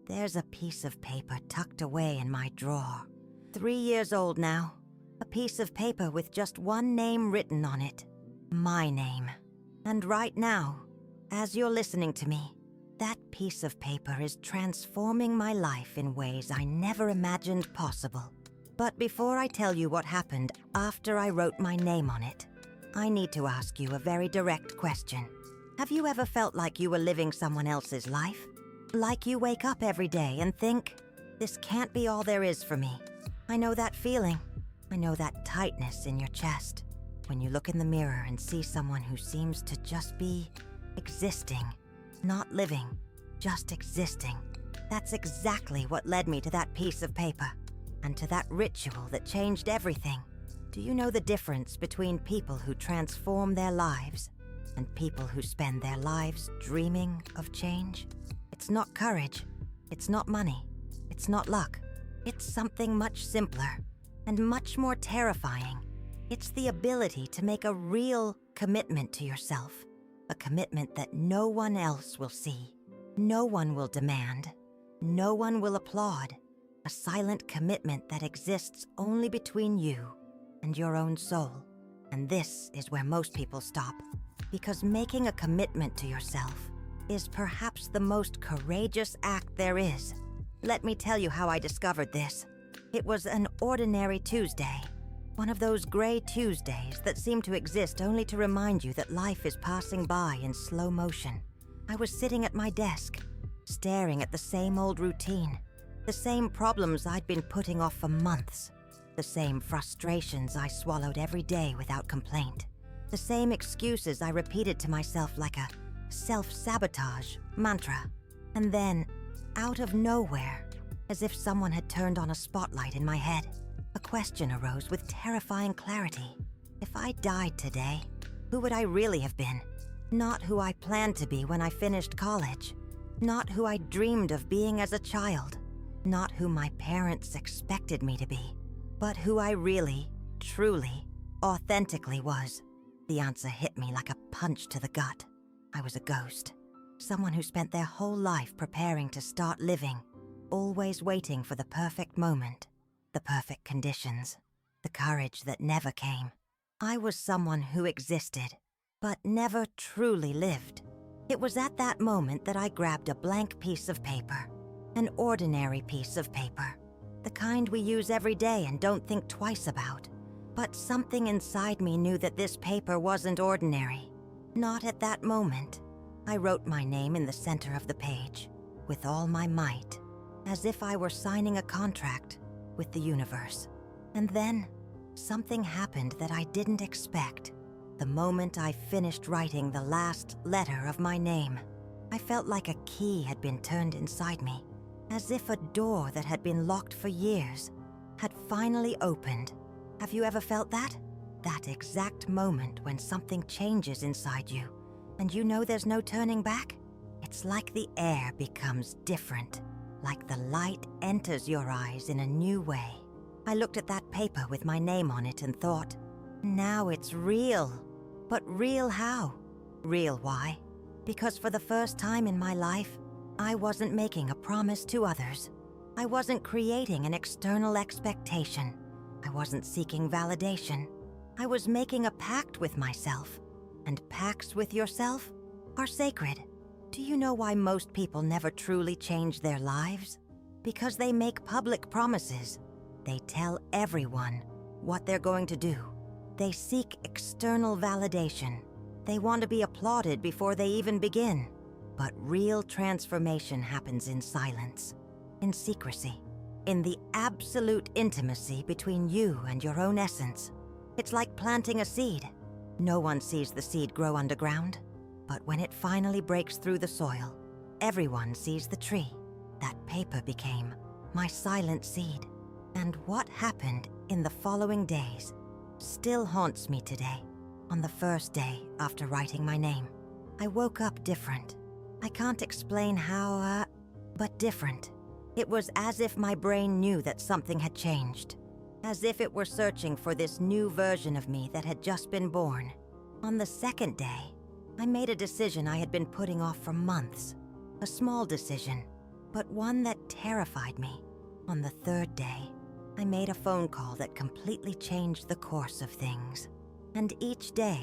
There's a piece of paper tucked away in my drawer. 3 years old now. A piece of paper with just one name written on it. My name. And right now, as you're listening to me, that piece of paper is transforming my life in ways I never imagined possible. But before I tell you what happened after I wrote my name on it, I need to ask you a very direct question. Have you ever felt like you were living someone else's life? Like you wake up every day and think, this can't be all there is for me. I know that feeling. I know that tightness in your chest when you look in the mirror and see someone who seems to just be existing, not living, just existing. That's exactly what led me to that piece of paper and to that ritual that changed everything. Do you know the difference between people who transform their lives and people who spend their lives dreaming of change? It's not courage, it's not money, it's not luck. It's something much simpler and much more terrifying. It's the ability to make a real commitment to yourself, a commitment that no one else will see, no one will demand, no one will applaud, a silent commitment that exists only between you and your own soul. And this is where most people stop, because making a commitment to yourself is perhaps the most courageous act there is. Let me tell you how I discovered this. It was an ordinary Tuesday, one of those gray Tuesdays that seem to exist only to remind you that life is passing by in slow motion. I was sitting at my desk, staring at the same old routine, the same problems I'd been putting off for months, the same frustrations I swallowed every day without complaint, the same excuses I repeated to myself like a self-sabotage mantra. And then, out of nowhere, as if someone had turned on a spotlight in my head, a question arose with terrifying clarity. If I died today, who would I really have been? Not who I planned to be when I finished college, not who I dreamed of being as a child, not who my parents expected me to be, but who I really, truly, authentically was. The answer hit me like a punch to the gut. I was a ghost, someone who spent their whole life preparing to start living, always waiting for the perfect moment, the perfect conditions, the courage that never came. I was someone who existed, but never truly lived. It was at that moment that I grabbed a blank piece of paper, an ordinary piece of paper, the kind we use every day and don't think twice about. But something inside me knew that this paper wasn't ordinary. Not at that moment. I wrote my name in the center of the page, with all my might, as if I were signing a contract with the universe. And then, something happened that I didn't expect. The moment I finished writing the last letter of my name, I felt like a key had been turned inside me, as if a door that had been locked for years had finally opened. Have you ever felt that? That exact moment when something changes inside you, and you know there's no turning back? It's like the air becomes different, like the light enters your eyes in a new way. I looked at that paper with my name on it and thought, now it's real. But real how? Real why? Because for the first time in my life, I wasn't making a promise to others. I wasn't creating an external expectation. I wasn't seeking validation. I was making a pact with myself. And pacts with yourself are sacred. Do you know why most people never truly change their lives? Because they make public promises. They tell everyone what they're going to do. They seek external validation. They want to be applauded before they even begin. But real transformation happens in silence, in secrecy, in the absolute intimacy between you and your own essence. It's like planting a seed. No one sees the seed grow underground, but when it finally breaks through the soil, everyone sees the tree. That paper became my silent seed. And what happened in the following days still haunts me today. On the first day after writing my name, I woke up different. I can't explain how, but different. It was as if my brain knew that something had changed, as if it were searching for this new version of me that had just been born. On the second day, I made a decision I had been putting off for months. A small decision, but one that terrified me. On the third day, I made a phone call that completely changed the course of things. And each day,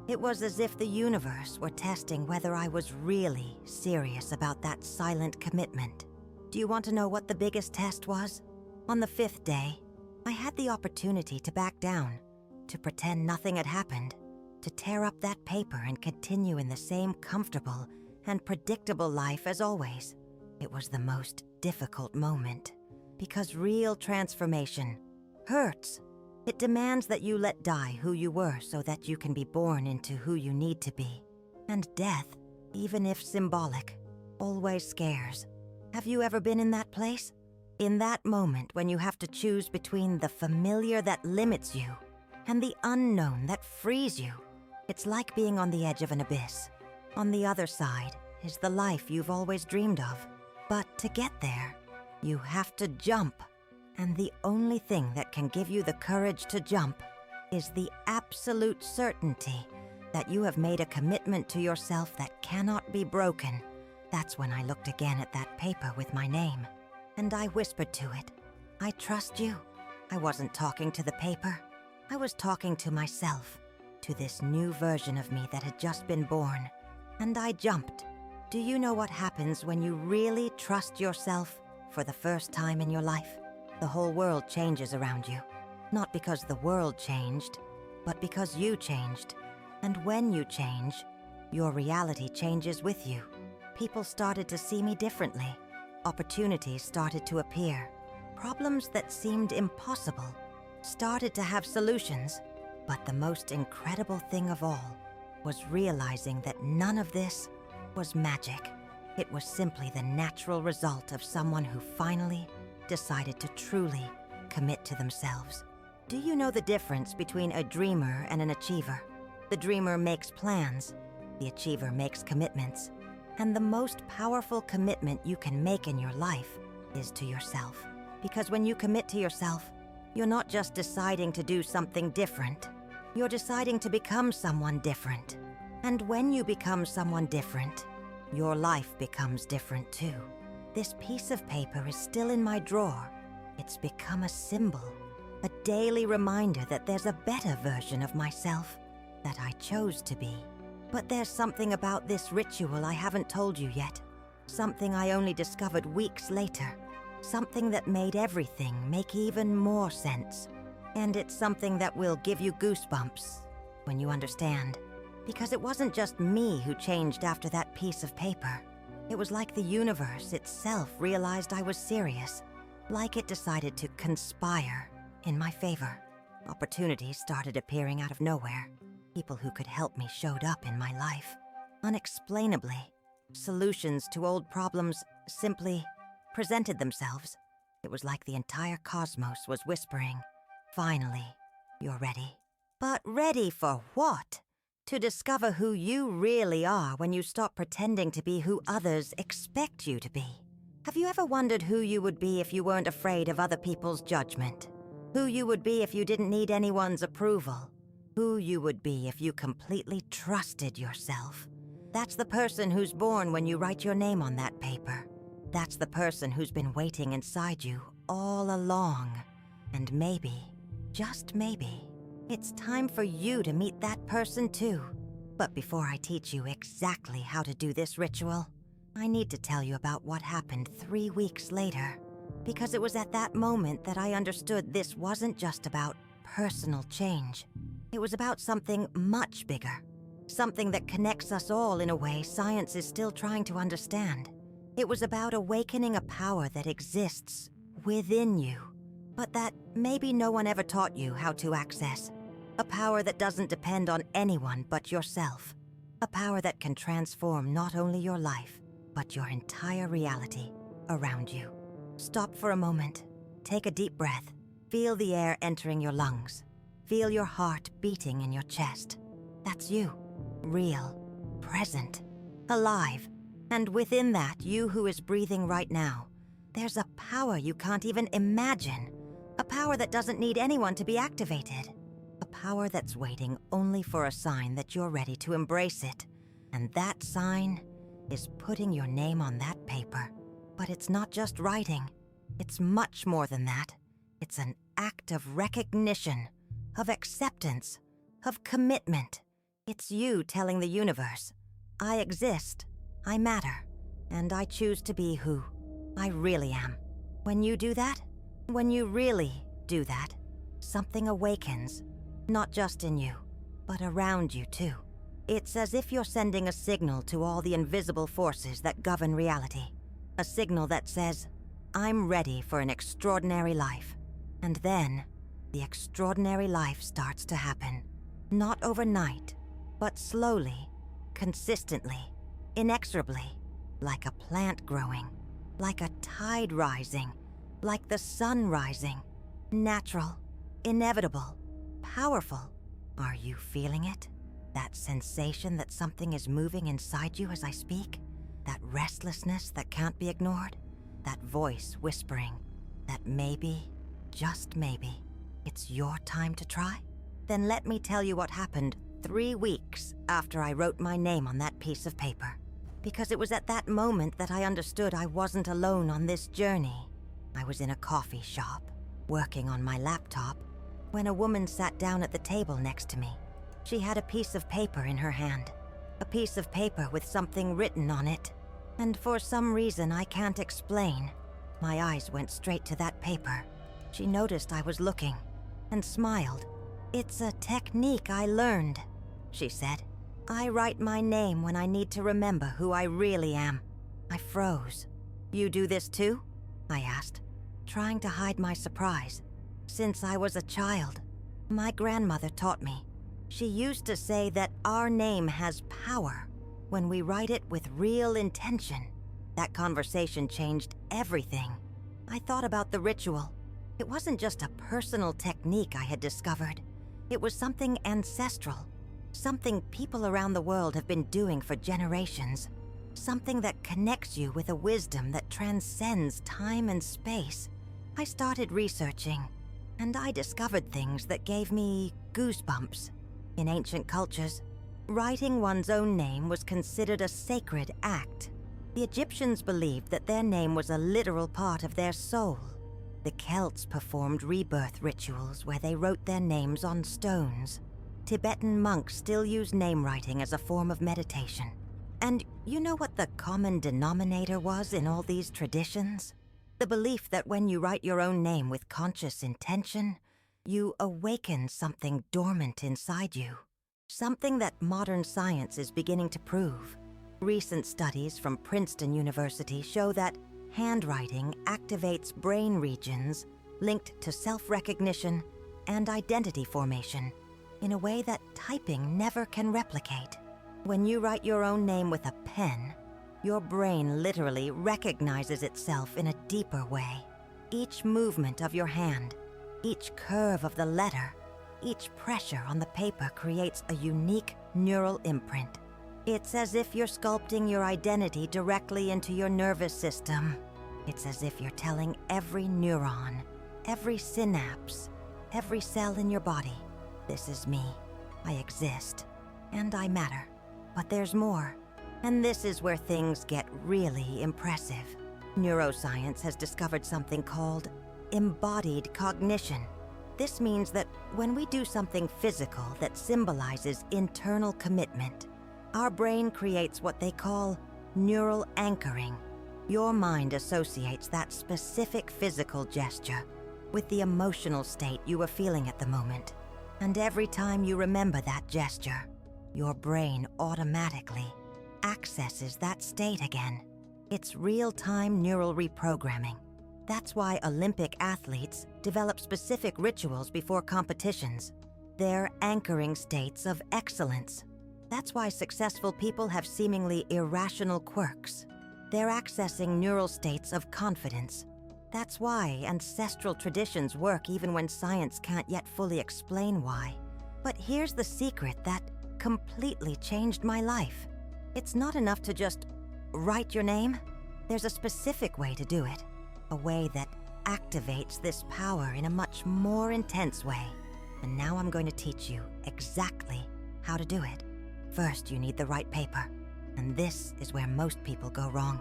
it was as if the universe were testing whether I was really serious about that silent commitment. Do you want to know what the biggest test was? On the fifth day, I had the opportunity to back down, to pretend nothing had happened, to tear up that paper and continue in the same comfortable and predictable life as always. It was the most difficult moment, because real transformation hurts. It demands that you let die who you were so that you can be born into who you need to be. And death, even if symbolic, always scares. Have you ever been in that place? In that moment when you have to choose between the familiar that limits you and the unknown that frees you. It's like being on the edge of an abyss. On the other side is the life you've always dreamed of. But to get there, you have to jump. And the only thing that can give you the courage to jump is the absolute certainty that you have made a commitment to yourself that cannot be broken. That's when I looked again at that paper with my name, and I whispered to it, "I trust you." I wasn't talking to the paper. I was talking to myself, to this new version of me that had just been born. And I jumped. Do you know what happens when you really trust yourself for the first time in your life? The whole world changes around you. Not because the world changed, but because you changed. And when you change, your reality changes with you. People started to see me differently. Opportunities started to appear. Problems that seemed impossible started to have solutions. But the most incredible thing of all was realizing that none of this was magic. It was simply the natural result of someone who finally decided to truly commit to themselves. Do you know the difference between a dreamer and an achiever? The dreamer makes plans. The achiever makes commitments. And the most powerful commitment you can make in your life is to yourself. Because when you commit to yourself, you're not just deciding to do something different. You're deciding to become someone different. And when you become someone different, your life becomes different too. This piece of paper is still in my drawer. It's become a symbol, a daily reminder that there's a better version of myself that I chose to be. But there's something about this ritual I haven't told you yet. Something I only discovered weeks later. Something that made everything make even more sense. And it's something that will give you goosebumps when you understand. Because it wasn't just me who changed after that piece of paper. It was like the universe itself realized I was serious. Like it decided to conspire in my favor. Opportunities started appearing out of nowhere. People who could help me showed up in my life. Unexplainably, solutions to old problems simply presented themselves. It was like the entire cosmos was whispering, "Finally, you're ready." But ready for what? To discover who you really are when you stop pretending to be who others expect you to be. Have you ever wondered who you would be if you weren't afraid of other people's judgment? Who you would be if you didn't need anyone's approval? Who you would be if you completely trusted yourself? That's the person who's born when you write your name on that paper. That's the person who's been waiting inside you all along. And maybe, just maybe, it's time for you to meet that person too. But before I teach you exactly how to do this ritual, I need to tell you about what happened 3 weeks later. Because it was at that moment that I understood this wasn't just about personal change. It was about something much bigger. Something that connects us all in a way science is still trying to understand. It was about awakening a power that exists within you, but that maybe no one ever taught you how to access. A power that doesn't depend on anyone but yourself. A power that can transform not only your life, but your entire reality around you. Stop for a moment. Take a deep breath. Feel the air entering your lungs. Feel your heart beating in your chest. That's you. Real. Present. Alive. And within that, you who is breathing right now, there's a power you can't even imagine. A power that doesn't need anyone to be activated. A power that's waiting only for a sign that you're ready to embrace it. And that sign is putting your name on that paper. But it's not just writing. It's much more than that. It's an act of recognition, of acceptance, of commitment. It's you telling the universe, I exist, I matter, and I choose to be who I really am. When you do that, when you really do that, something awakens, not just in you, but around you too. It's as if you're sending a signal to all the invisible forces that govern reality. A signal that says, I'm ready for an extraordinary life. And then, the extraordinary life starts to happen. Not overnight, but slowly, consistently, inexorably, like a plant growing, like a tide rising, like the sun rising. Natural, inevitable, powerful. Are you feeling it? That sensation that something is moving inside you as I speak? That restlessness that can't be ignored? That voice whispering that maybe, just maybe, it's your time to try? Then let me tell you what happened 3 weeks after I wrote my name on that piece of paper. Because it was at that moment that I understood I wasn't alone on this journey. I was in a coffee shop, working on my laptop, when a woman sat down at the table next to me. She had a piece of paper in her hand, a piece of paper with something written on it. And for some reason I can't explain, my eyes went straight to that paper. She noticed I was looking and smiled. It's a technique I learned, she said. I write my name when I need to remember who I really am. I froze. You do this too? I asked, trying to hide my surprise. Since I was a child, my grandmother taught me. She used to say that our name has power when we write it with real intention. That conversation changed everything. I thought about the ritual. It wasn't just a personal technique I had discovered. It was something ancestral, something people around the world have been doing for generations, something that connects you with a wisdom that transcends time and space. I started researching, and I discovered things that gave me goosebumps. In ancient cultures, writing one's own name was considered a sacred act. The Egyptians believed that their name was a literal part of their soul. The Celts performed rebirth rituals where they wrote their names on stones. Tibetan monks still use name writing as a form of meditation. And you know what the common denominator was in all these traditions? The belief that when you write your own name with conscious intention, you awaken something dormant inside you. Something that modern science is beginning to prove. Recent studies from Princeton University show that handwriting activates brain regions linked to self-recognition and identity formation in a way that typing never can replicate. When you write your own name with a pen, your brain literally recognizes itself in a deeper way. Each movement of your hand, each curve of the letter, each pressure on the paper creates a unique neural imprint. It's as if you're sculpting your identity directly into your nervous system. It's as if you're telling every neuron, every synapse, every cell in your body, this is me, I exist, and I matter. But there's more, and this is where things get really impressive. Neuroscience has discovered something called embodied cognition. This means that when we do something physical that symbolizes internal commitment, our brain creates what they call neural anchoring. Your mind associates that specific physical gesture with the emotional state you are feeling at the moment. And every time you remember that gesture, your brain automatically accesses that state again. It's real-time neural reprogramming. That's why Olympic athletes develop specific rituals before competitions. They're anchoring states of excellence. That's why successful people have seemingly irrational quirks. They're accessing neural states of confidence. That's why ancestral traditions work even when science can't yet fully explain why. But here's the secret that completely changed my life. It's not enough to just write your name. There's a specific way to do it. A way that activates this power in a much more intense way. And now I'm going to teach you exactly how to do it. First, you need the right paper. And this is where most people go wrong.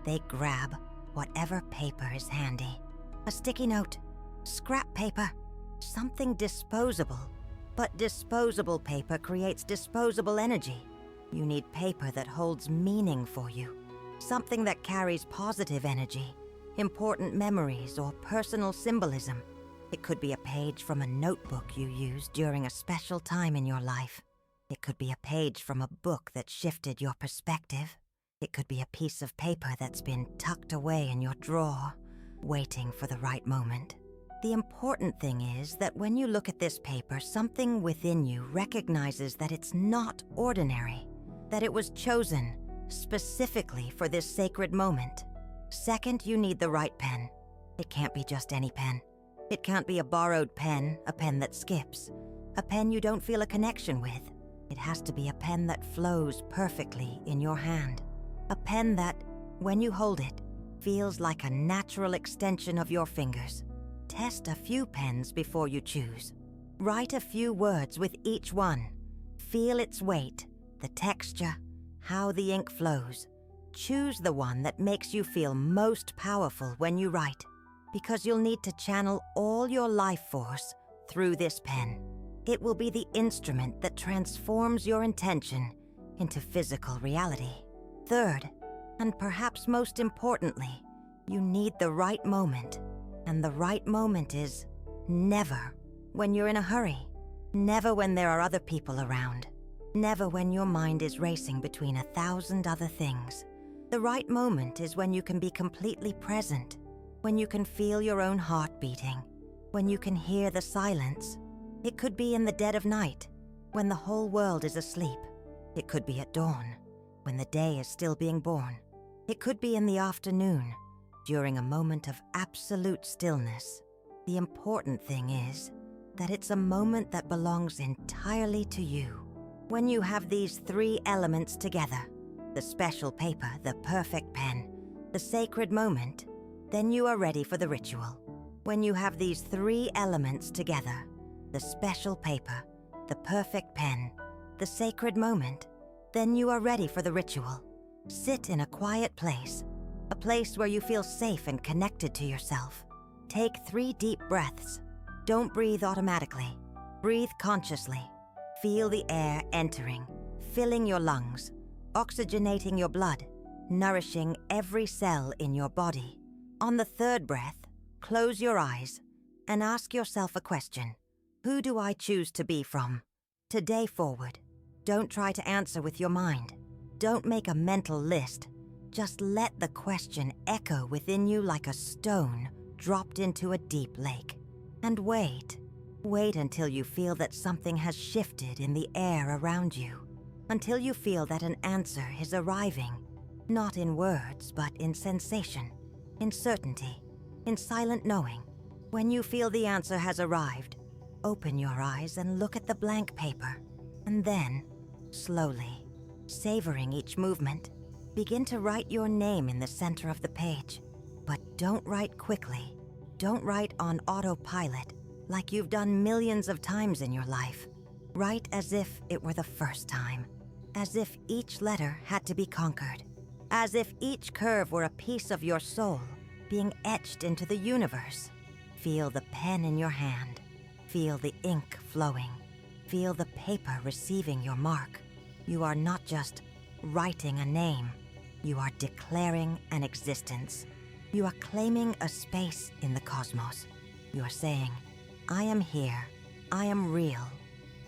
They grab whatever paper is handy. A sticky note, scrap paper, something disposable. But disposable paper creates disposable energy. You need paper that holds meaning for you, something that carries positive energy, important memories, or personal symbolism. It could be a page from a notebook you used during a special time in your life. It could be a page from a book that shifted your perspective. It could be a piece of paper that's been tucked away in your drawer, waiting for the right moment. The important thing is that when you look at this paper, something within you recognizes that it's not ordinary, that it was chosen specifically for this sacred moment. Second, you need the right pen. It can't be just any pen. It can't be a borrowed pen, a pen that skips, a pen you don't feel a connection with. It has to be a pen that flows perfectly in your hand. A pen that, when you hold it, feels like a natural extension of your fingers. Test a few pens before you choose. Write a few words with each one. Feel its weight, the texture, how the ink flows. Choose the one that makes you feel most powerful when you write, because you'll need to channel all your life force through this pen. It will be the instrument that transforms your intention into physical reality. Third, and perhaps most importantly, you need the right moment. And the right moment is never when you're in a hurry, never when there are other people around, never when your mind is racing between 1,000 other things. The right moment is when you can be completely present, when you can feel your own heart beating, when you can hear the silence. It could be in the dead of night, when the whole world is asleep. It could be at dawn, when the day is still being born. It could be in the afternoon, during a moment of absolute stillness. The important thing is that it's a moment that belongs entirely to you. When you have these three elements together, the special paper, the perfect pen, the sacred moment, then you are ready for the ritual. When you have these three elements together, the special paper, the perfect pen, the sacred moment, then you are ready for the ritual. Sit in a quiet place, a place where you feel safe and connected to yourself. Take 3 deep breaths. Don't breathe automatically. Breathe consciously. Feel the air entering, filling your lungs, oxygenating your blood, nourishing every cell in your body. On the 3rd breath, close your eyes and ask yourself a question. Who do I choose to be from today forward? Don't try to answer with your mind. Don't make a mental list. Just let the question echo within you like a stone dropped into a deep lake. And wait. Wait until you feel that something has shifted in the air around you. Until you feel that an answer is arriving, not in words, but in sensation, in certainty, in silent knowing. When you feel the answer has arrived, open your eyes and look at the blank paper. And then, slowly, savoring each movement, begin to write your name in the center of the page. But don't write quickly. Don't write on autopilot, like you've done millions of times in your life. Write as if it were the first time. As if each letter had to be conquered. As if each curve were a piece of your soul being etched into the universe. Feel the pen in your hand. Feel the ink flowing. Feel the paper receiving your mark. You are not just writing a name. You are declaring an existence. You are claiming a space in the cosmos. You are saying, I am here, I am real,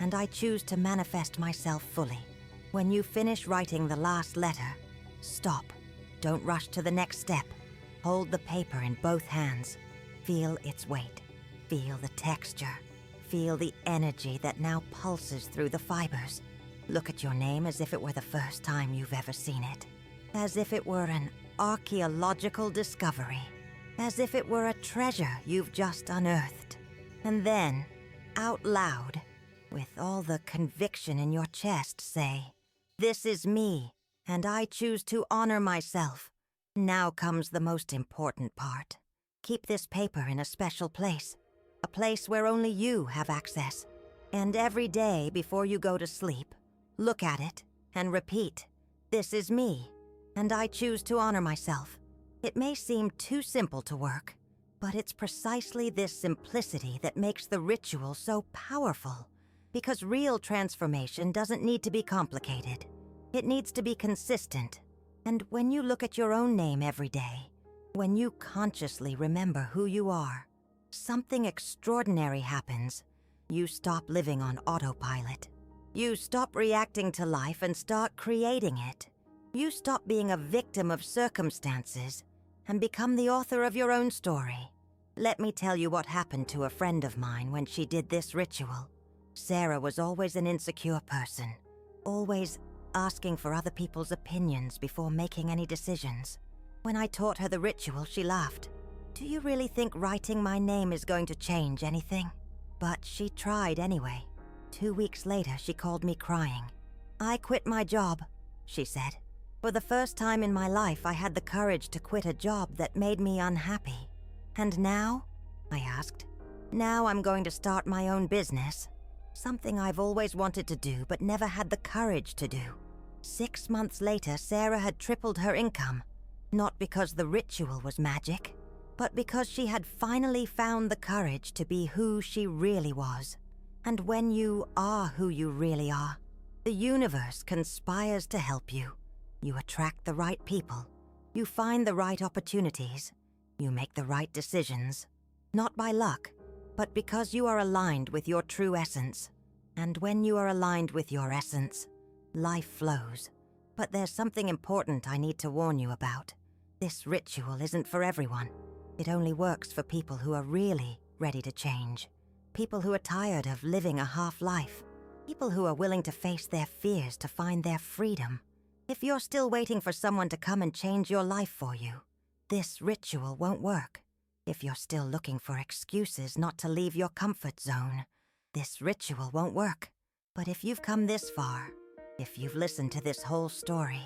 and I choose to manifest myself fully. When you finish writing the last letter, stop. Don't rush to the next step. Hold the paper in both hands. Feel its weight. Feel the texture. Feel the energy that now pulses through the fibers. Look at your name as if it were the first time you've ever seen it. As if it were an archaeological discovery. As if it were a treasure you've just unearthed. And then, out loud, with all the conviction in your chest, say, this is me, and I choose to honor myself. Now comes the most important part. Keep this paper in a special place. A place where only you have access. And every day before you go to sleep, look at it and repeat, this is me, and I choose to honor myself. It may seem too simple to work, but it's precisely this simplicity that makes the ritual so powerful. Because real transformation doesn't need to be complicated. It needs to be consistent. And when you look at your own name every day, when you consciously remember who you are, something extraordinary happens. You stop living on autopilot. You stop reacting to life and start creating it. You stop being a victim of circumstances and become the author of your own story. Let me tell you what happened to a friend of mine when she did this ritual. Sarah was always an insecure person, always asking for other people's opinions before making any decisions. When I taught her the ritual, she laughed. "Do you really think writing my name is going to change anything?" But she tried anyway. 2 weeks later, she called me crying. "I quit my job," she said. "For the first time in my life, I had the courage to quit a job that made me unhappy. And now?" I asked. "Now I'm going to start my own business. Something I've always wanted to do but never had the courage to do." 6 months later, Sarah had tripled her income. Not because the ritual was magic, but because she had finally found the courage to be who she really was. And when you are who you really are, the universe conspires to help you. You attract the right people. You find the right opportunities. You make the right decisions. Not by luck, but because you are aligned with your true essence. And when you are aligned with your essence, life flows. But there's something important I need to warn you about. This ritual isn't for everyone. It only works for people who are really ready to change. People who are tired of living a half-life. People who are willing to face their fears to find their freedom. If you're still waiting for someone to come and change your life for you, this ritual won't work. If you're still looking for excuses not to leave your comfort zone, this ritual won't work. But if you've come this far, if you've listened to this whole story,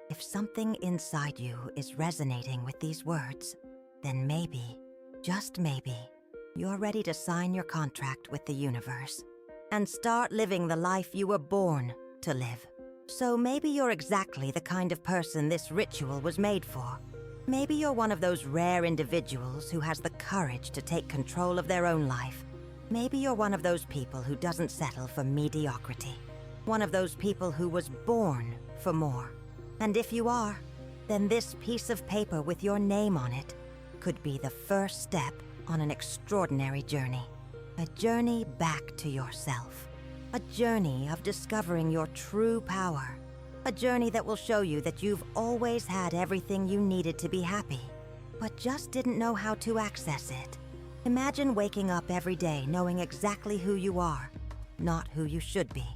if something inside you is resonating with these words, then maybe, just maybe, you're ready to sign your contract with the universe and start living the life you were born to live. So maybe you're exactly the kind of person this ritual was made for. Maybe you're one of those rare individuals who has the courage to take control of their own life. Maybe you're one of those people who doesn't settle for mediocrity. One of those people who was born for more. And if you are, then this piece of paper with your name on it could be the first step on an extraordinary journey. A journey back to yourself. A journey of discovering your true power. A journey that will show you that you've always had everything you needed to be happy, but just didn't know how to access it. Imagine waking up every day knowing exactly who you are, not who you should be,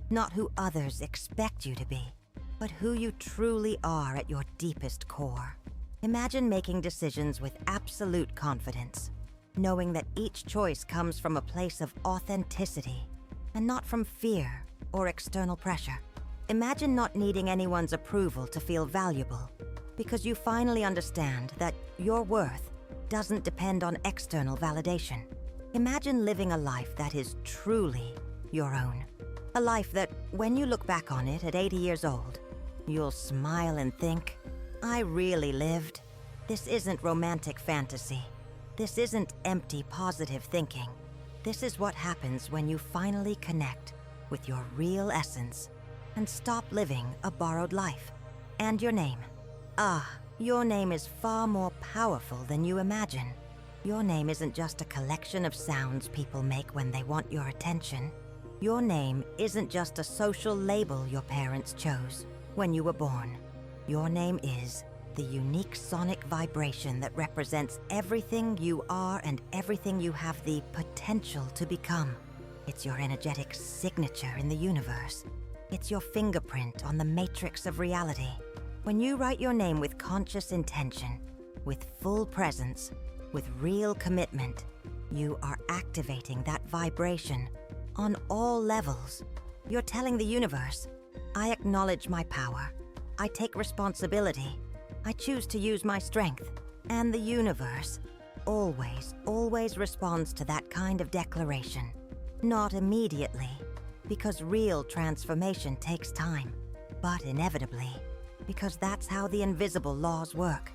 not who others expect you to be, but who you truly are at your deepest core. Imagine making decisions with absolute confidence, knowing that each choice comes from a place of authenticity and not from fear or external pressure. Imagine not needing anyone's approval to feel valuable, because you finally understand that your worth doesn't depend on external validation. Imagine living a life that is truly your own. A life that, when you look back on it at 80 years old, you'll smile and think, "I really lived." This isn't romantic fantasy. This isn't empty positive thinking. This is what happens when you finally connect with your real essence and stop living a borrowed life. And your name. Your name is far more powerful than you imagine. Your name isn't just a collection of sounds people make when they want your attention. Your name isn't just a social label your parents chose when you were born. Your name is the unique sonic vibration that represents everything you are and everything you have the potential to become. It's your energetic signature in the universe. It's your fingerprint on the matrix of reality. When you write your name with conscious intention, with full presence, with real commitment, you are activating that vibration on all levels. You're telling the universe, "I acknowledge my power. I take responsibility. I choose to use my strength." And the universe always responds to that kind of declaration. Not immediately, because real transformation takes time, but inevitably, because that's how the invisible laws work.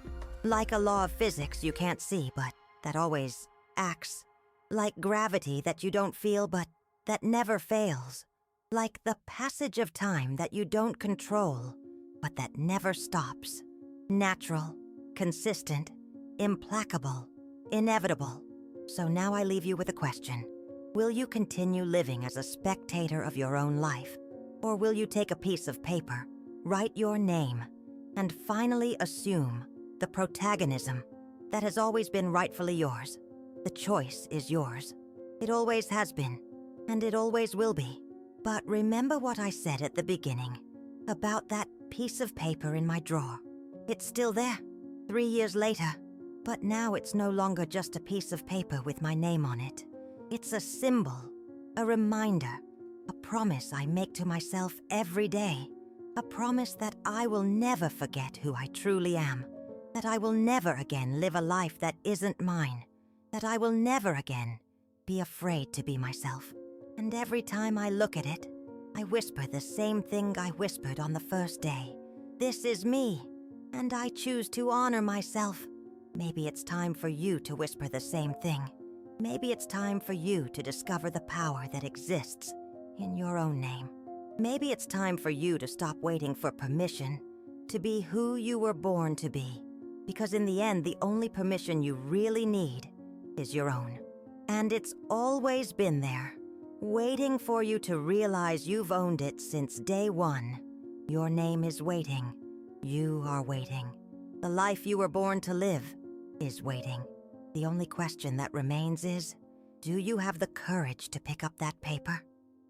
Like a law of physics you can't see, but that always acts. Like gravity that you don't feel, but that never fails. Like the passage of time that you don't control, but that never stops. Natural, consistent, implacable, inevitable. So now I leave you with a question. Will you continue living as a spectator of your own life? Or will you take a piece of paper, write your name, and finally assume the protagonism that has always been rightfully yours? The choice is yours. It always has been, and it always will be. But remember what I said at the beginning about that piece of paper in my drawer. It's still there, 3 years later. But now it's no longer just a piece of paper with my name on it. It's a symbol, a reminder, a promise I make to myself every day. A promise that I will never forget who I truly am. That I will never again live a life that isn't mine. That I will never again be afraid to be myself. And every time I look at it, I whisper the same thing I whispered on the first day. This is me, and I choose to honor myself. Maybe it's time for you to whisper the same thing. Maybe it's time for you to discover the power that exists in your own name. Maybe it's time for you to stop waiting for permission to be who you were born to be. Because in the end, the only permission you really need is your own. And it's always been there, waiting for you to realize you've owned it since day one. Your name is waiting. You are waiting. The life you were born to live is waiting. The only question that remains is, do you have the courage to pick up that paper?